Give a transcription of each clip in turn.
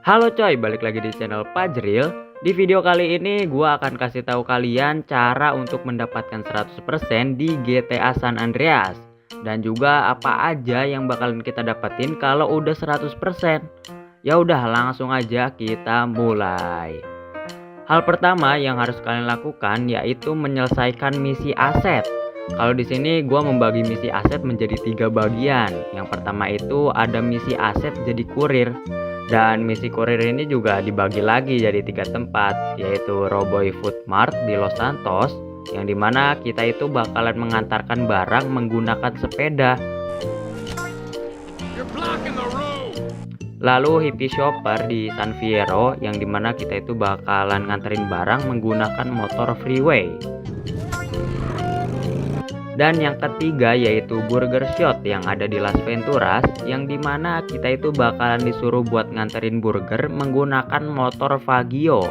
Halo coy, balik lagi di channel Fajril. Di video kali ini gua akan kasih tahu kalian cara untuk mendapatkan 100% di GTA San Andreas. Dan juga apa aja yang bakalan kita dapetin kalau udah 100%. Ya udah, langsung aja kita mulai. Hal pertama yang harus kalian lakukan yaitu menyelesaikan misi aset. Kalau di sini gua membagi misi aset menjadi 3 bagian. Yang pertama itu ada misi aset jadi kurir. Dan misi kurir ini juga dibagi lagi jadi 3 tempat, yaitu Roboy Food Mart di Los Santos, yang dimana kita itu bakalan mengantarkan barang menggunakan sepeda. Lalu Hippie Shopper di San Fierro, yang dimana kita itu bakalan nganterin barang menggunakan motor freeway. Dan yang ketiga yaitu Burger Shot yang ada di Las Venturas, yang dimana kita itu bakalan disuruh buat nganterin burger menggunakan motor Vagio.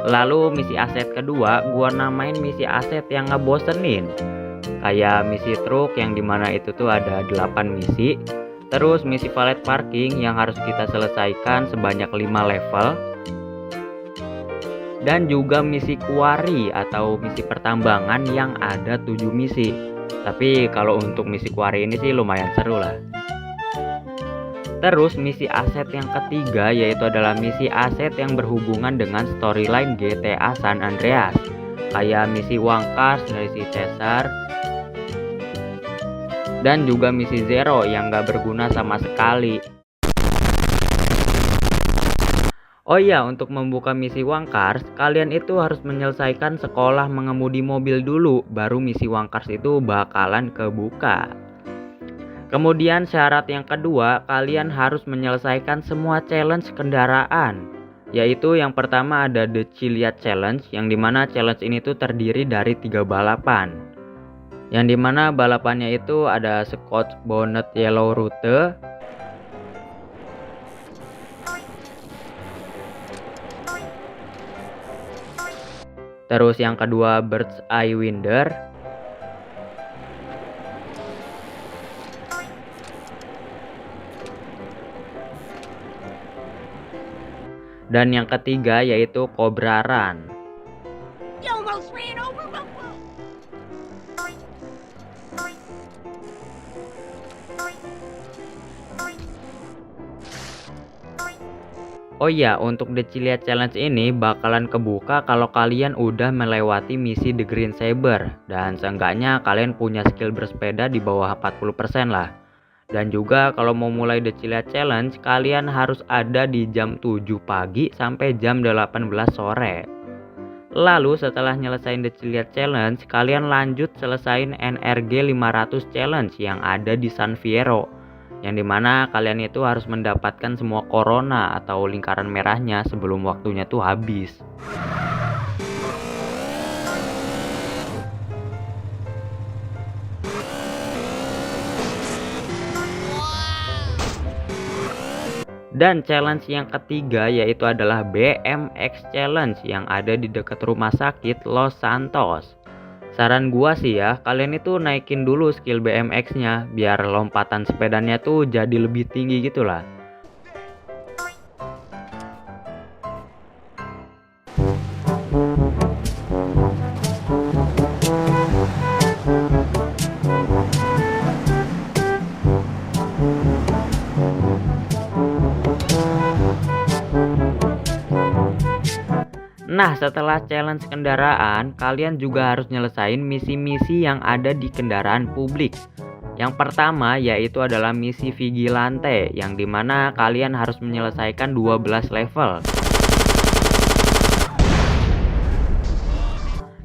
Lalu misi aset kedua gua namain misi aset yang ngebosenin, kayak misi truk yang dimana itu tuh ada 8 misi. Terus misi valet parking yang harus kita selesaikan sebanyak 5 level. Dan juga misi quarry atau misi pertambangan yang ada 7 misi. Tapi kalau untuk misi quarry ini sih lumayan seru lah. Terus misi aset yang ketiga yaitu adalah misi aset yang berhubungan dengan storyline GTA San Andreas, kayak misi uang kas dari si Cesar. Dan juga misi Zero yang gak berguna sama sekali. Oh iya, untuk membuka misi Wangkars, kalian itu harus menyelesaikan sekolah mengemudi mobil dulu, baru misi Wangkars itu bakalan kebuka. Kemudian syarat yang kedua, kalian harus menyelesaikan semua challenge kendaraan. Yaitu yang pertama ada The Chiliad Challenge, yang dimana challenge ini tuh terdiri dari 3 balapan. Yang dimana balapannya itu ada Scotch Bonnet Yellow Route, terus yang kedua Bird's Eye Winder, dan yang ketiga yaitu Cobra Run. Oh iya, untuk The Chiliad Challenge ini bakalan kebuka kalau kalian udah melewati misi The Green Saber, dan seenggaknya kalian punya skill bersepeda di bawah 40% lah. Dan juga kalau mau mulai The Chiliad Challenge, kalian harus ada di jam 7 pagi sampai jam 18 sore. Lalu setelah nyelesain The Chiliad Challenge, kalian lanjut selesain NRG 500 Challenge yang ada di San Fierro, yang dimana kalian itu harus mendapatkan semua corona atau lingkaran merahnya sebelum waktunya tuh habis. Dan challenge yang ketiga yaitu adalah BMX Challenge yang ada di dekat rumah sakit Los Santos. Saran gua sih ya, kalian itu naikin dulu skill BMX-nya biar lompatan sepedanya tuh jadi lebih tinggi gitu lah. Nah, setelah challenge kendaraan, kalian juga harus nyelesain misi-misi yang ada di kendaraan publik. Yang pertama yaitu adalah misi Vigilante, yang dimana kalian harus menyelesaikan 12 level.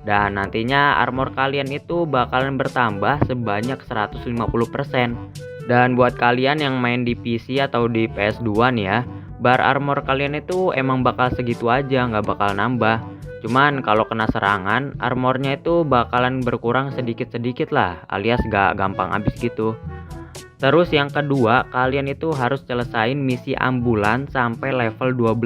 Dan nantinya armor kalian itu bakalan bertambah sebanyak 150%. Dan buat kalian yang main di PC atau di PS2 nih ya, bar armor kalian itu emang bakal segitu aja, nggak bakal nambah. Cuman kalau kena serangan, armornya itu bakalan berkurang sedikit-sedikit lah, alias gak gampang habis gitu. Terus yang kedua, kalian itu harus selesain misi ambulan sampai level 12.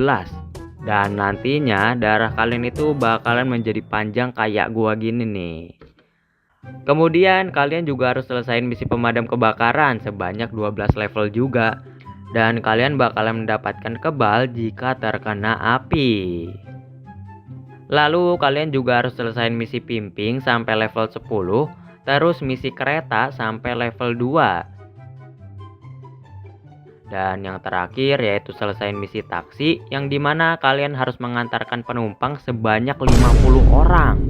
Dan nantinya darah kalian itu bakalan menjadi panjang kayak gua gini nih. Kemudian kalian juga harus selesain misi pemadam kebakaran sebanyak 12 level juga. Dan kalian bakalan mendapatkan kebal jika terkena api. Lalu kalian juga harus selesaiin misi pimping sampai level 10, terus misi kereta sampai level 2. Dan yang terakhir yaitu selesaiin misi taksi yang dimana kalian harus mengantarkan penumpang sebanyak 50 orang.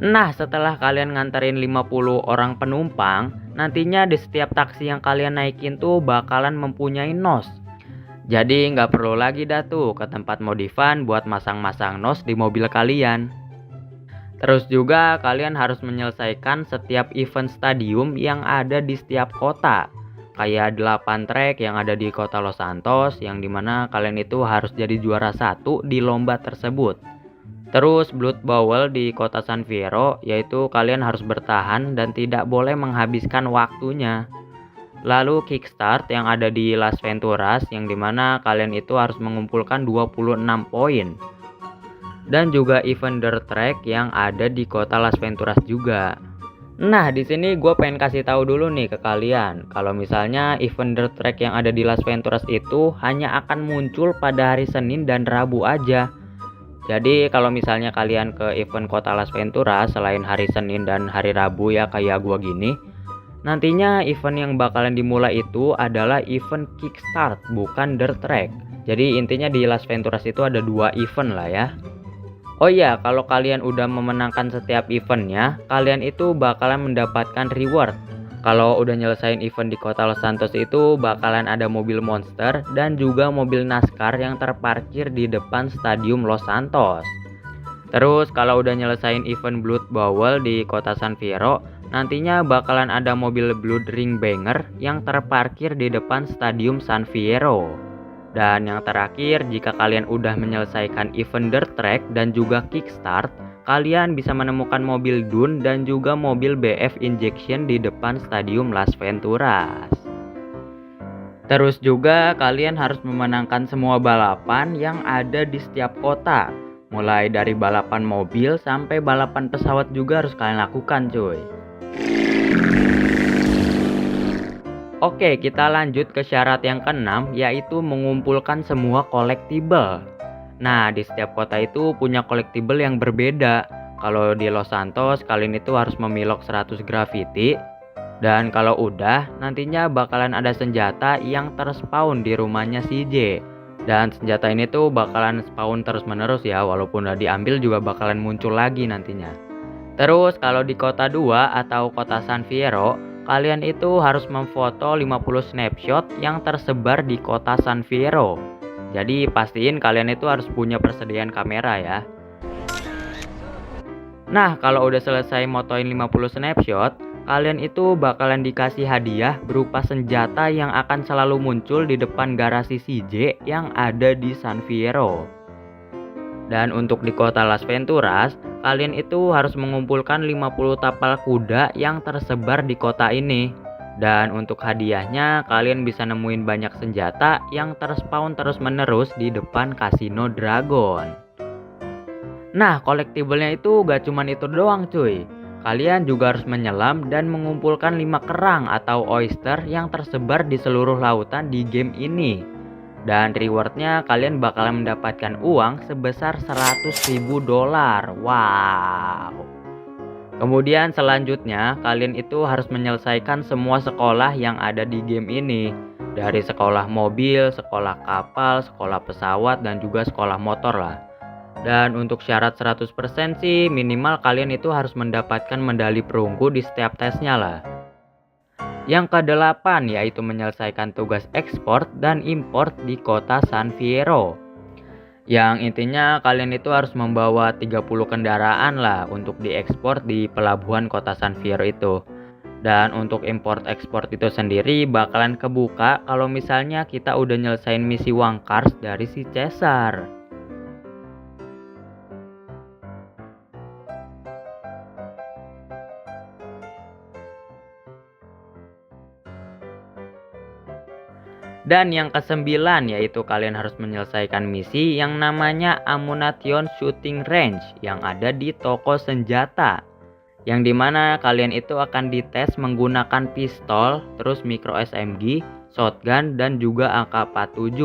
Nah, setelah kalian nganterin 50 orang penumpang, nantinya di setiap taksi yang kalian naikin tuh bakalan mempunyai nos. Jadi nggak perlu lagi dah tuh ke tempat modifan buat masang-masang nos di mobil kalian. Terus juga kalian harus menyelesaikan setiap event stadium yang ada di setiap kota. Kayak 8 trek yang ada di kota Los Santos yang dimana kalian itu harus jadi juara 1 di lomba tersebut. Terus Blood Bowl di kota San Fierro, yaitu kalian harus bertahan dan tidak boleh menghabiskan waktunya. Lalu Kickstart yang ada di Las Venturas yang dimana kalian itu harus mengumpulkan 26 poin. Dan juga event Dirt Track yang ada di kota Las Venturas juga. Nah, di sini gue pengen kasih tahu dulu nih ke kalian, kalau misalnya event Dirt Track yang ada di Las Venturas itu hanya akan muncul pada hari Senin dan Rabu aja. Jadi kalau misalnya kalian ke event kota Las Venturas selain hari Senin dan hari Rabu ya kayak gue gini, nantinya event yang bakalan dimulai itu adalah event Kickstart, bukan Dirt Track. Jadi intinya di Las Venturas itu ada 2 event lah ya. Oh iya, kalau kalian udah memenangkan setiap eventnya, kalian itu bakalan mendapatkan reward. Kalau udah nyelesain event di kota Los Santos itu bakalan ada mobil monster dan juga mobil NASCAR yang terparkir di depan stadium Los Santos. Terus kalau udah nyelesain event Blood Bowl di kota San Fierro, nantinya bakalan ada mobil Blood Ring Banger yang terparkir di depan stadium San Fierro. Dan yang terakhir, jika kalian udah menyelesaikan event Dirt Track dan juga Kickstart, kalian bisa menemukan mobil Dune dan juga mobil BF Injection di depan stadium Las Venturas. Terus juga kalian harus memenangkan semua balapan yang ada di setiap kota. Mulai dari balapan mobil sampai balapan pesawat juga harus kalian lakukan cuy. Oke, kita lanjut ke syarat yang keenam, yaitu mengumpulkan semua collectible. Nah, di setiap kota itu punya collectible yang berbeda. Kalau di Los Santos, kalian itu harus memilok 100 graffiti. Dan kalau udah, nantinya bakalan ada senjata yang terspawn di rumahnya CJ. Dan senjata ini tuh bakalan spawn terus-menerus ya, walaupun udah diambil juga bakalan muncul lagi nantinya. Terus kalau di kota 2 atau kota San Fierro, kalian itu harus memfoto 50 snapshot yang tersebar di kota San Fierro. Jadi pastiin kalian itu harus punya persediaan kamera ya. Nah, kalau udah selesai motoin 50 snapshot, kalian itu bakalan dikasih hadiah berupa senjata yang akan selalu muncul di depan garasi CJ yang ada di San Fierro. Dan untuk di kota Las Venturas, kalian itu harus mengumpulkan 50 tapal kuda yang tersebar di kota ini. Dan untuk hadiahnya, kalian bisa nemuin banyak senjata yang terspawn terus-menerus di depan Kasino Dragon. Nah, collectible-nya itu gak cuman itu doang cuy. Kalian juga harus menyelam dan mengumpulkan 5 kerang atau oyster yang tersebar di seluruh lautan di game ini. Dan rewardnya kalian bakalan mendapatkan uang sebesar $100.000. Wow. Kemudian selanjutnya kalian itu harus menyelesaikan semua sekolah yang ada di game ini. Dari sekolah mobil, sekolah kapal, sekolah pesawat, dan juga sekolah motor lah. Dan untuk syarat 100% sih minimal kalian itu harus mendapatkan medali perunggu di setiap tesnya lah. Yang ke-8 yaitu menyelesaikan tugas ekspor dan import di kota San Fierro. Yang intinya kalian itu harus membawa 30 kendaraan lah untuk diekspor di pelabuhan kota San Fierro itu. Dan untuk import ekspor itu sendiri bakalan kebuka kalau misalnya kita udah nyelesain misi Wangkars dari si Caesar. Dan yang ke-9 yaitu kalian harus menyelesaikan misi yang namanya Ammunition Shooting Range yang ada di toko senjata. yang dimana kalian itu akan dites menggunakan pistol, terus micro SMG, shotgun, dan juga AK-47.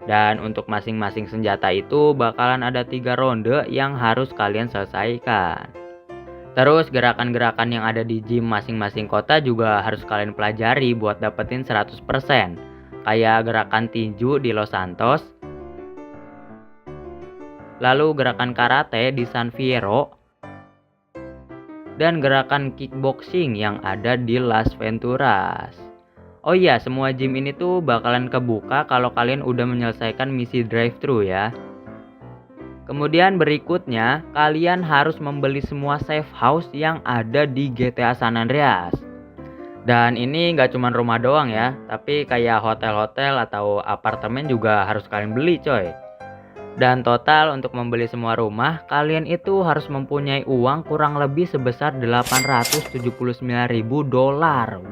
Dan untuk masing-masing senjata itu bakalan ada 3 ronde yang harus kalian selesaikan. Terus gerakan-gerakan yang ada di gym masing-masing kota juga harus kalian pelajari buat dapetin 100%. Kayak gerakan tinju di Los Santos, lalu gerakan karate di San Fierro, dan gerakan kickboxing yang ada di Las Venturas. Oh iya, semua gym ini tuh bakalan kebuka kalau kalian udah menyelesaikan misi drive-thru ya. Kemudian berikutnya, kalian harus membeli semua safe house yang ada di GTA San Andreas. Dan ini nggak cuma rumah doang ya, tapi kayak hotel-hotel atau apartemen juga harus kalian beli coy. Dan total untuk membeli semua rumah, kalian itu harus mempunyai uang kurang lebih sebesar $879.000.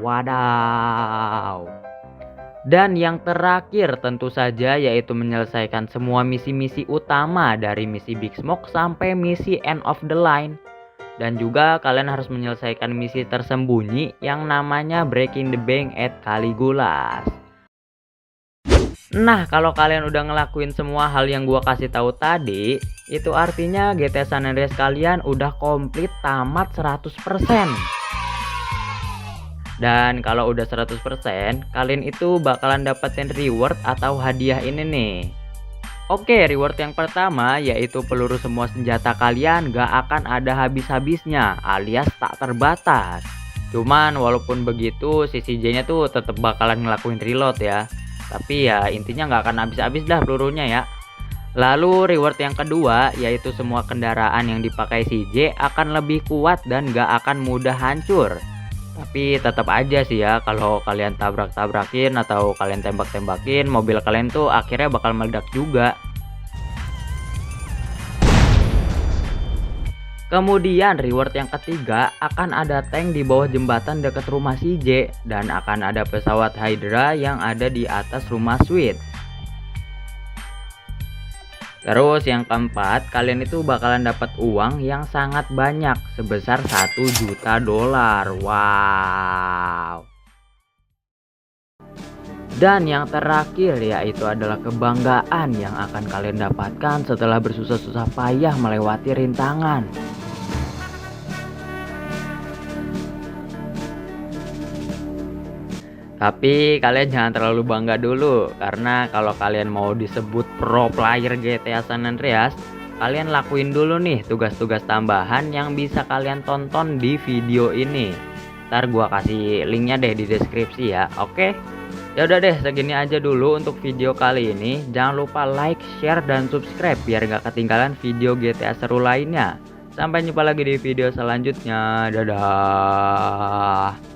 Wadaw. Dan yang terakhir tentu saja yaitu menyelesaikan semua misi-misi utama dari misi Big Smoke sampai misi End of the Line. Dan juga kalian harus menyelesaikan misi tersembunyi yang namanya Breaking the Bank at Caligula's. Nah, kalau kalian udah ngelakuin semua hal yang gua kasih tahu tadi, itu artinya GTA San Andreas kalian udah komplit tamat 100%. Dan kalau udah 100%, kalian itu bakalan dapetin reward atau hadiah ini nih. Oke, reward yang pertama yaitu peluru semua senjata kalian gak akan ada habis-habisnya alias tak terbatas. Cuman walaupun begitu si CJ-nya tuh tetap bakalan ngelakuin reload ya. Tapi ya intinya nggak akan habis-habis dah pelurunya ya. Lalu reward yang kedua yaitu semua kendaraan yang dipakai CJ akan lebih kuat dan nggak akan mudah hancur. Tapi tetap aja sih ya, kalau kalian tabrak-tabrakin atau kalian tembak-tembakin, mobil kalian tuh akhirnya bakal meledak juga. Kemudian reward yang ketiga akan ada tank di bawah jembatan dekat rumah CJ dan akan ada pesawat Hydra yang ada di atas rumah Sweet. Terus yang keempat, kalian itu bakalan dapat uang yang sangat banyak sebesar $1 juta. Wow. Dan yang terakhir yaitu adalah kebanggaan yang akan kalian dapatkan setelah bersusah-susah payah melewati rintangan. Tapi kalian jangan terlalu bangga dulu, karena kalau kalian mau disebut pro player GTA San Andreas, kalian lakuin dulu nih tugas-tugas tambahan yang bisa kalian tonton di video ini. Ntar gua kasih linknya deh di deskripsi ya, oke? Ya udah deh, segini aja dulu untuk video kali ini. Jangan lupa like, share, dan subscribe biar gak ketinggalan video GTA seru lainnya. Sampai jumpa lagi di video selanjutnya. Dadah.